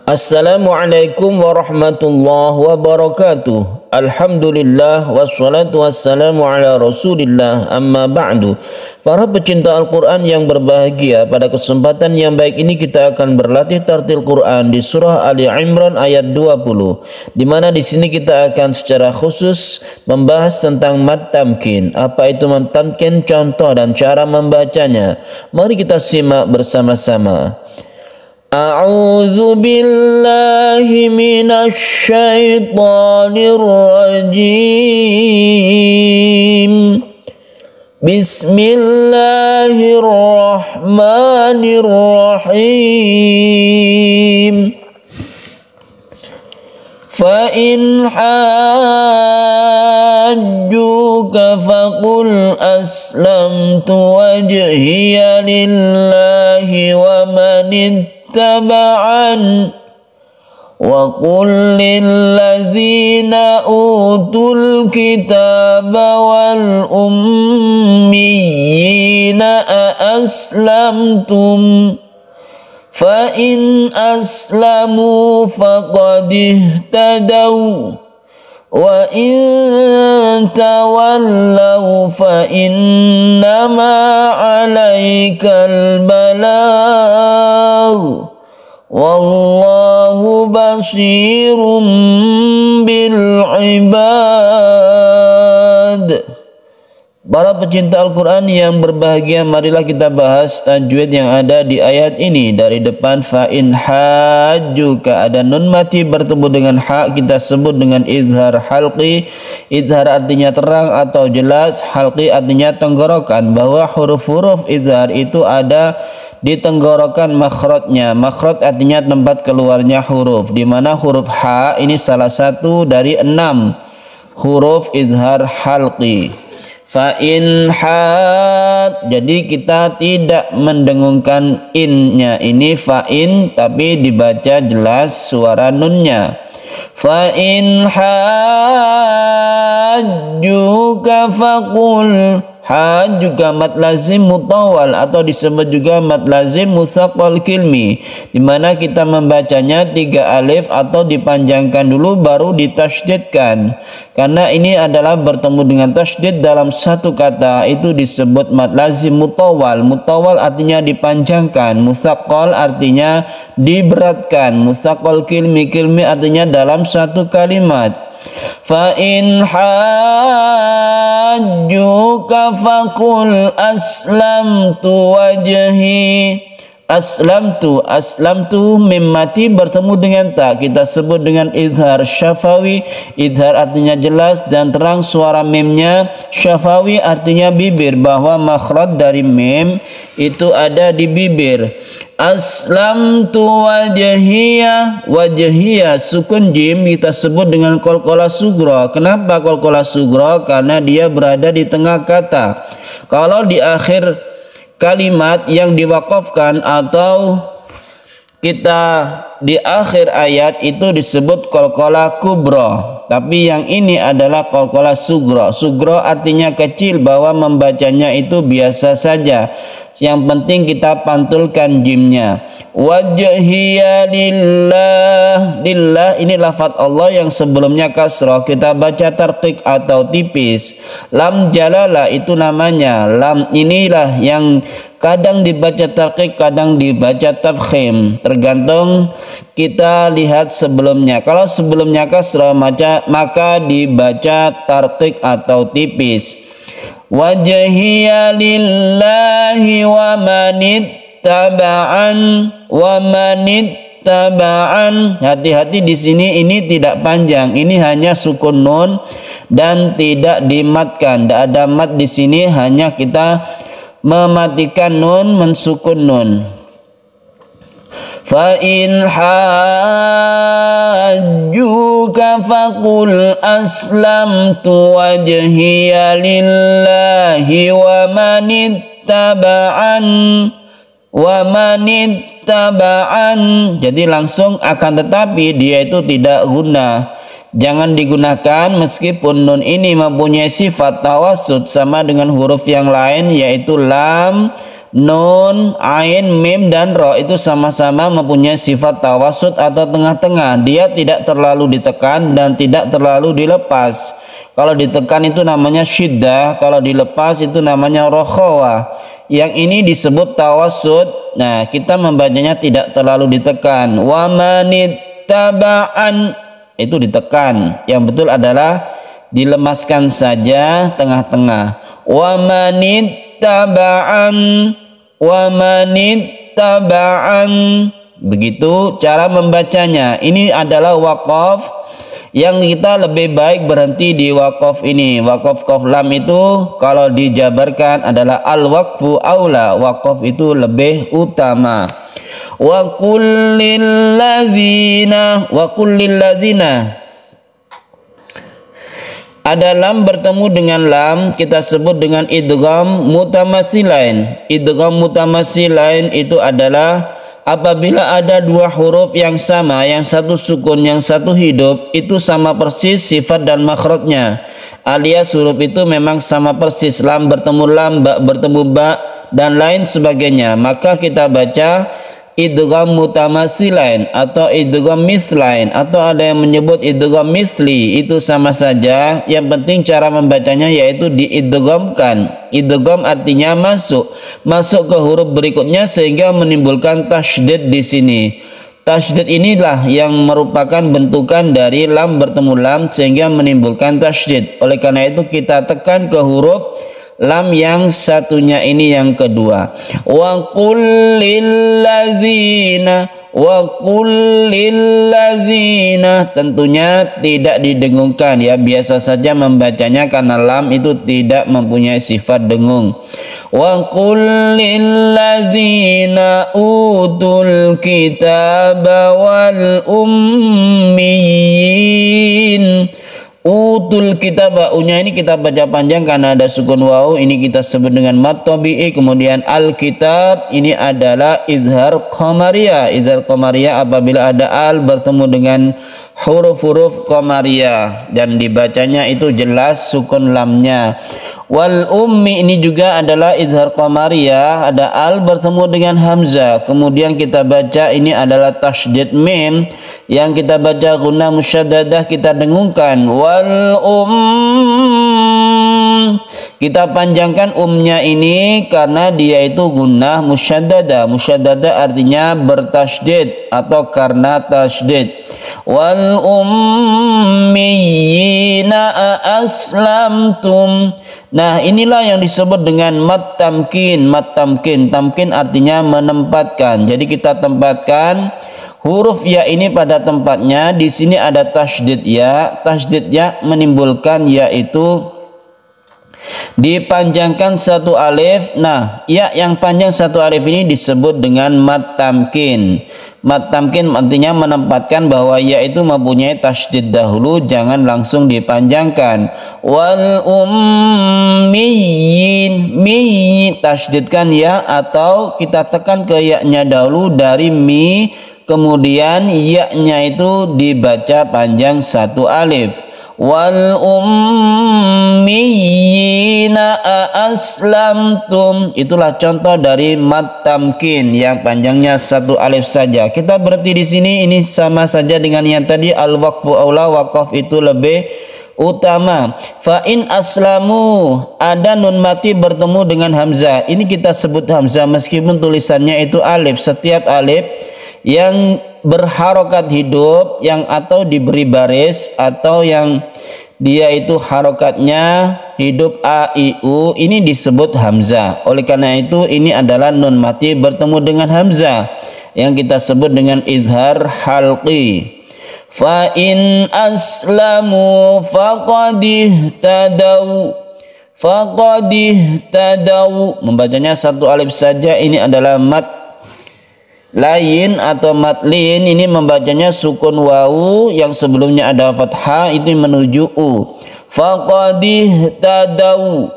Assalamualaikum warahmatullahi wabarakatuh. Alhamdulillah wassalatu wassalamu ala rasulillah, amma ba'du. Para pecinta Al-Quran yang berbahagia, pada kesempatan yang baik ini kita akan berlatih tartil Quran di surah Ali Imran ayat 20, di mana di sini kita akan secara khusus membahas tentang mad tamkin. Apa itu mad tamkin, contoh dan cara membacanya. Mari kita simak bersama-sama. A'udzu billahi minasy syaithanir rajim. Bismillahirrahmanirrahim. Fa in hajjuka faqul aslamtu wajhiya lillahi wa man taba'an wa qul lilladzina utul kitaba wal ummiyina aslamtum fa in aslamu faqad ihtadaw wa in tawallaw fa innama 'alaikal balagh wallahu basirum bil ibad. Para pecinta Al-Quran yang berbahagia, marilah kita bahas tajwid yang ada di ayat ini. Dari depan fa in hajjuka ada nun mati bertemu dengan ha, kita sebut dengan izhar halqi. Izhar artinya terang atau jelas, halqi artinya tenggorokan, bahwa huruf-huruf izhar itu ada di tenggorokan makhrajnya. Makhraj artinya tempat keluarnya huruf, di mana huruf ha ini salah satu dari 6 huruf izhar halqi. Fa in had, jadi kita tidak mendengungkan innya ini fa in, tapi dibaca jelas suara nunnya. Fa in hajjuka faqul, ha juga mad lazim mutawal atau disebut juga mad lazim musaqqal kilmi, di mana kita membacanya 3 alif atau dipanjangkan dulu baru ditasydidkan. Karena ini adalah bertemu dengan tasydid dalam satu kata, itu disebut mad lazim mutawal. Mutawal artinya dipanjangkan, musaqqal artinya diberatkan, musaqqal kilmi, kilmi artinya dalam satu kalimat. Fa in hajjuka faqul aslamtu wajhi. Aslamtu mim mati bertemu dengan ta, kita sebut dengan izhar syafawi. Izhar artinya jelas dan terang suara mimnya. Syafawi artinya bibir, bahwa makhraj dari mim itu ada di bibir. Aslamtu wajhiya, wajhiya sukun jim kita sebut dengan qalqalah sughra. Kenapa qalqalah sughra? Karena dia berada di tengah kata. Kalau di akhir kalimat yang diwaqafkan atau kita di akhir ayat itu disebut qalqalah kubra, tapi yang ini adalah qalqalah sughra. Sughra artinya kecil, bahwa membacanya itu biasa saja. Yang penting kita pantulkan jimnya. Wajhiya lillah, lillah ini lafaz Allah yang sebelumnya kasrah, kita baca tarqiq atau tipis. Lam jalalah itu namanya. Lam inilah yang kadang dibaca tarqiq, kadang dibaca tafkhim, tergantung kita lihat sebelumnya. Kalau sebelumnya kasrah maka dibaca tarqiq atau tipis. Wajhiya lillahi wa manittaba'an, wa manittaba'an. Hati-hati di sini, ini tidak panjang, ini hanya sukun nun dan tidak dimatkan. Tidak ada mat di sini, hanya kita mematikan nun, mensukun nun. Fa in hajjuka faqul aslamtu wajhiya lillahi wa manittaba'an, wa manittaba'an. Jadi langsung, akan tetapi dia itu tidak guna. Jangan digunakan meskipun nun ini mempunyai sifat tawassut sama dengan huruf yang lain, yaitu lam Nun, ain, mim, dan ro itu sama-sama mempunyai sifat tawasud atau tengah-tengah. Dia tidak terlalu ditekan dan tidak terlalu dilepas. Kalau ditekan itu namanya syiddah, kalau dilepas itu namanya rokhawah. Yang ini disebut tawasud. Nah, kita membacanya tidak terlalu ditekan. Wa manittaba'an itu ditekan. Yang betul adalah dilemaskan saja tengah-tengah. Wa manittaba'an, wa manittaba'an. Begitu cara membacanya. Ini adalah waqaf yang kita lebih baik berhenti di waqaf ini. Waqaf qaf lam itu kalau dijabarkan adalah al-waqfu aula. Waqaf itu lebih utama. Wa kullil ladzina, wa kullil ladzina. Ada lam bertemu dengan lam kita sebut dengan idgham mutamatsilain. Idgham mutamatsilain itu adalah apabila ada dua huruf yang sama, yang satu sukun, yang satu hidup, itu sama persis sifat dan makhrajnya. Alias huruf itu memang sama persis, lam bertemu lam, ba bertemu ba, dan lain sebagainya. Maka kita baca idgham mutamatsilain atau idgham mislain, atau ada yang menyebut idgham misli, itu sama saja. Yang penting cara membacanya yaitu diidghamkan. Idgham artinya masuk ke huruf berikutnya sehingga menimbulkan tasydid di sini. Tasydid inilah yang merupakan bentukan dari lam bertemu lam sehingga menimbulkan tasydid. Oleh karena itu kita tekan ke huruf lam yang satunya ini yang kedua. Wa kullil ladzina, wa kullil ladzina, tentunya tidak didengungkan ya, biasa saja membacanya karena lam itu tidak mempunyai sifat dengung. Wa kullil ladzina utul kitaba wal ummiyin. Utul kitab, baunya ini kita baca panjang karena ada sukun waw, ini kita sebut dengan mad tabi'i. Kemudian al-kitab ini adalah izhar qamariyah. Izhar qamariyah apabila ada al bertemu dengan huruf-huruf qamariyah dan dibacanya itu jelas sukun lamnya. Wal ummi ini juga adalah izhar qamariyah, ada al bertemu dengan hamzah. Kemudian kita baca ini adalah tasydid mim, yang kita baca gunnah musyaddadah kita dengungkan. Wal kita panjangkan umnya ini karena dia itu gunnah musyaddadah. Musyaddadah artinya bertasydid atau karena tasydid. Wal ummiyina aslamtum. Nah, inilah yang disebut dengan mad tamkin. Mad tamkin, tamkin artinya menempatkan. Jadi kita tempatkan huruf ya ini pada tempatnya. Di sini ada tasydid ya. Tasydid ya menimbulkan yaitu dipanjangkan satu alif. Nah, ya yang panjang satu alif ini disebut dengan mad tamkin. Mad tamkin artinya menempatkan bahwa ya itu mempunyai tasydid dahulu, jangan langsung dipanjangkan. Wal ummiyin, mi tasydidkan ya atau kita tekan ke ya-nya dahulu dari mi, kemudian ya-nya itu dibaca panjang satu alif. Wal ummiyina aslamtum, itulah contoh dari mad tamkin yang panjangnya satu alif saja. Kita berhenti di sini, ini sama saja dengan yang tadi, al waqfu aula, waqaf itu lebih utama. Fa in aslamu, ada nun mati bertemu dengan hamzah, ini kita sebut hamzah meskipun tulisannya itu alif. Setiap alif yang berharokat hidup, yang atau diberi baris atau yang dia itu harokatnya hidup a i u, ini disebut hamzah. Oleh karena itu ini adalah nun mati bertemu dengan hamzah yang kita sebut dengan izhar halqi. Fa in aslamu faqad ihtadaw, faqad ihtadaw, membacanya satu alif saja. Ini adalah mad lain atau matlin, ini membacanya sukun wawu yang sebelumnya ada fathah itu menuju u. Faqad ihtadaw.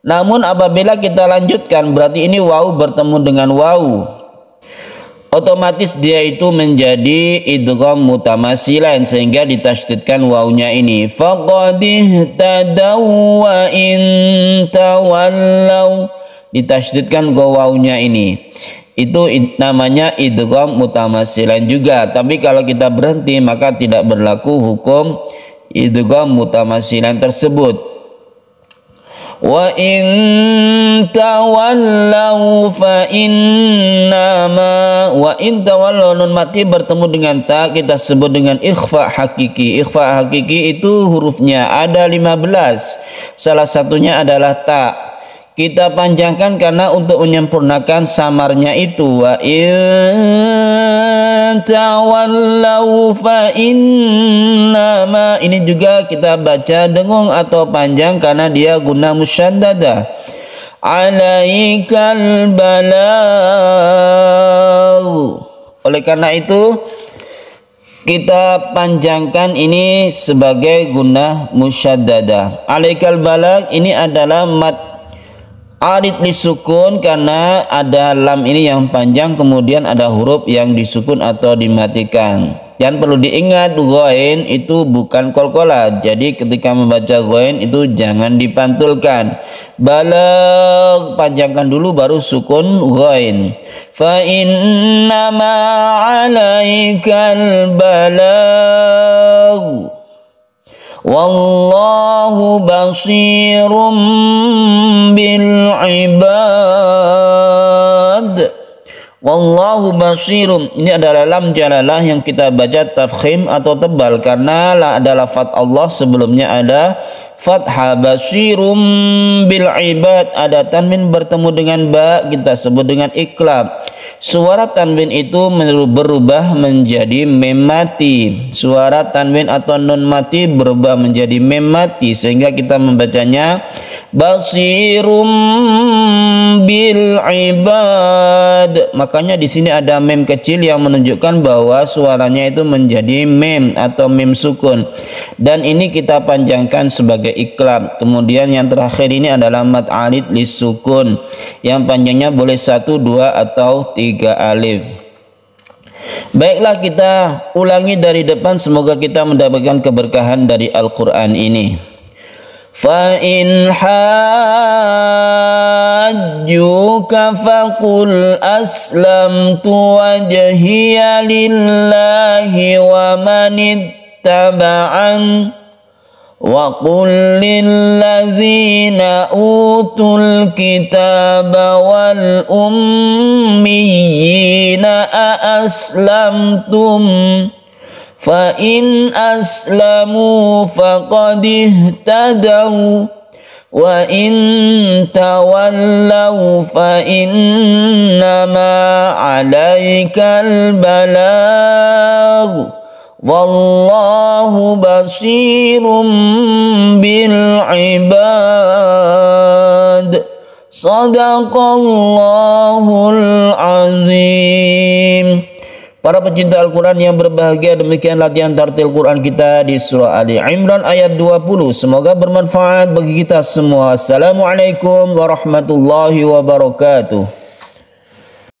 Namun apabila kita lanjutkan berarti ini wawu bertemu dengan wawu, otomatis dia itu menjadi idgham mutamatsilain sehingga ditasydidkan wawunya ini. Faqad ihtadaw wa in tawallaw. ditasydidkan wawunya ini. Itu namanya idgham mutamatsilan juga. Tapi kalau kita berhenti maka tidak berlaku hukum idgham mutamatsilan tersebut. Wa in tawallaw fa innama, wa in tawallaw, nun mati bertemu dengan ta kita sebut dengan ikhfa hakiki. Ikhfa hakiki itu hurufnya ada 15. Salah satunya adalah ta. Kita panjangkan karena untuk menyempurnakan samarnya itu. Wa in tawallaw fa innama, ini juga kita baca dengung atau panjang karena dia guna musyaddadah. Alaikal balagh. Oleh karena itu kita panjangkan ini sebagai guna musyaddadah. Alaikal balagh ini adalah mat arid lisukun karena ada lam ini yang panjang, kemudian ada huruf yang disukun atau dimatikan. Dan perlu diingat, ghain itu bukan qalqalah. Jadi ketika membaca ghain itu jangan dipantulkan. Balagh panjangkan dulu baru sukun ghain. Fa innama 'alaikal balagh. Wallahu basirum bil ibad. Wallahu basirum, ini adalah lam jalalah yang kita baca tafkhim atau tebal karena ada lafaz Allah, sebelumnya ada fathah. Basirum bil ibad, ada tanwin bertemu dengan ba kita sebut dengan iklab. Suara tanwin itu berubah menjadi mem mati. Suara tanwin atau nun mati berubah menjadi mem mati sehingga kita membacanya basirum bil ibad. Makanya di sini ada mem kecil yang menunjukkan bahwa suaranya itu menjadi mem atau mem sukun. Dan ini kita panjangkan sebagai iklab. Kemudian yang terakhir ini adalah mat alid lisukun yang panjangnya boleh 1, 2 atau 3 alif. Baiklah, kita ulangi dari depan, semoga kita mendapatkan keberkahan dari Al-Quran ini. Fa in hajjuka faqul aslamtu wajhiya lillahi wa manittaba'an wa qul lilladzina utul kitaba wal ummiyina aslamtum fa in aslamu faqad ihtadaw wa in tawallaw fa innama 'alaikal balagh. Wallahu basirum bil ibad. Sadaqallahul azim. Para pecinta Al-Quran yang berbahagia, demikian latihan tartil Quran kita di surah Ali Imran ayat 20. Semoga bermanfaat bagi kita semua. Assalamualaikum warahmatullahi wabarakatuh.